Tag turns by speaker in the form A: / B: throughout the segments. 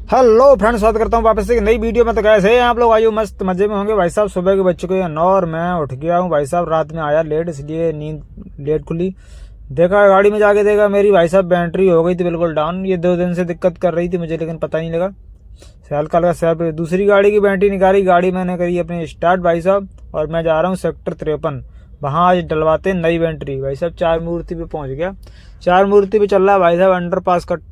A: Hello friends, स्वागत करता हूँ वापस से एक नई वीडियो में। तो कैसे हैं आप लोग? आइए मस्त मजे में होंगे भाई साहब। सुबह के बज चुके हैं 9 और मैं उठ गया हूँ भाई साहब। रात में आया लेट, इसलिए नींद लेट खुली। देखा गाड़ी में जाके देखा मेरी भाई साहब बैटरी हो गई थी बिल्कुल डाउन। ये 2 दिन से दिक्कत कर रही थी मुझे, लेकिन पता नहीं लगा। हल्का हल्का सैप दूसरी गाड़ी की बैटरी निकाली, गाड़ी मैंने करी अपनी स्टार्ट भाई साहब। और मैं जा रहा हूँ सेक्टर 53, वहाँ आज डलवाते हैं नई बैटरी भाई साहब। 4 मूर्ति पे पहुँच गया। 4 मूर्ति पे चल रहा है भाई साहब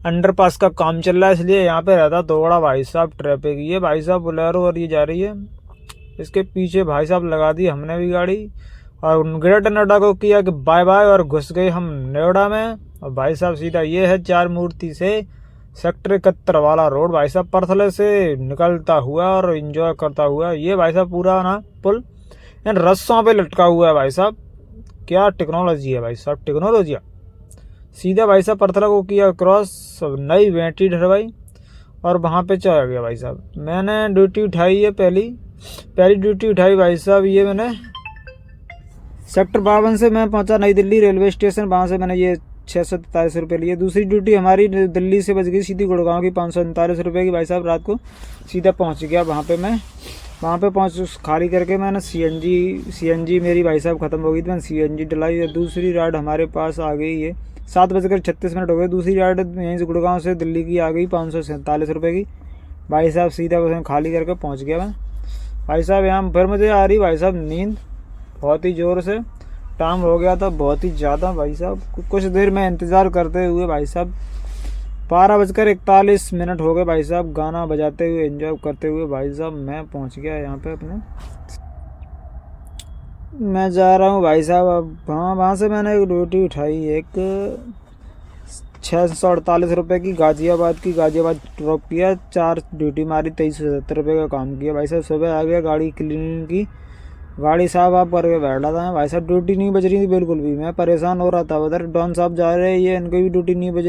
A: अंडरपास का काम चल रहा है, इसलिए यहाँ पे रहता थोड़ा भाई साहब ट्रैफिक। ये भाई साहब बोलेरो और ये जा रही है, इसके पीछे भाई साहब लगा दी हमने भी गाड़ी और ग्रेटर नोएडा को किया कि बाय बाय, और घुस गए हम नोएडा में। और भाई साहब सीधा ये है 4 मूर्ति से सेक्टर 71 वाला रोड भाई साहब, परथले से निकलता हुआ और इंजॉय करता हुआ। ये भाई साहब पूरा ना पुल इन रस्सों पे लटका हुआ है भाई साहब। क्या टेक्नोलॉजी है भाई साहब, टेक्नोलॉजी। सीधा भाई साहब परथला को किया क्रॉस, नई बैटरी ढलवाई और वहाँ पे चला गया भाई साहब। मैंने ड्यूटी उठाई है, पहली ड्यूटी उठाई भाई साहब। ये मैंने सेक्टर 52 से मैं पहुँचा नई दिल्ली रेलवे स्टेशन, वहाँ से मैंने ये 643 रुपये लिए। दूसरी ड्यूटी हमारी दिल्ली से बच गई सीधी गुड़गांव की 539 रुपये की भाई साहब। रात को सीधा पहुँच गया वहाँ पे। मैं वहाँ पे पहुँच खाली करके मैंने सीएनजी मेरी भाई साहब ख़त्म हो गई थी, मैंने सीएनजी डलाई। और दूसरी राइड हमारे पास आ गई है, 7:36 हो गए। दूसरी राइड यहीं से गुड़गांव से दिल्ली की आ गई 547 रुपये की भाई साहब। सीधा उसमें खाली करके पहुँच गया मैं भाई साहब। यहाँ फिर मुझे आ रही भाई साहब नींद बहुत ही ज़ोर से। टाइम हो गया था बहुत ही ज़्यादा भाई साहब। कुछ देर में इंतज़ार करते हुए भाई साहब 12:41 हो गए भाई साहब। गाना बजाते हुए एंजॉय करते हुए भाई साहब मैं पहुंच गया यहाँ पे अपने। मैं जा रहा हूँ भाई साहब अब वहाँ से मैंने एक ड्यूटी उठाई, एक 648 रुपये की गाज़ियाबाद ड्रॉप किया। 4 ड्यूटी मारी, 2370 रुपये का काम किया भाई साहब। सुबह आ गया गाड़ी क्लीनिंग की, गाड़ी साहब आप करके बैठा था मैं भाई साहब। ड्यूटी नहीं बज रही थी बिल्कुल भी, मैं परेशान हो रहा था। उधर डॉन साहब जा रहे हैं, ये इनकी भी ड्यूटी नहीं बज रही।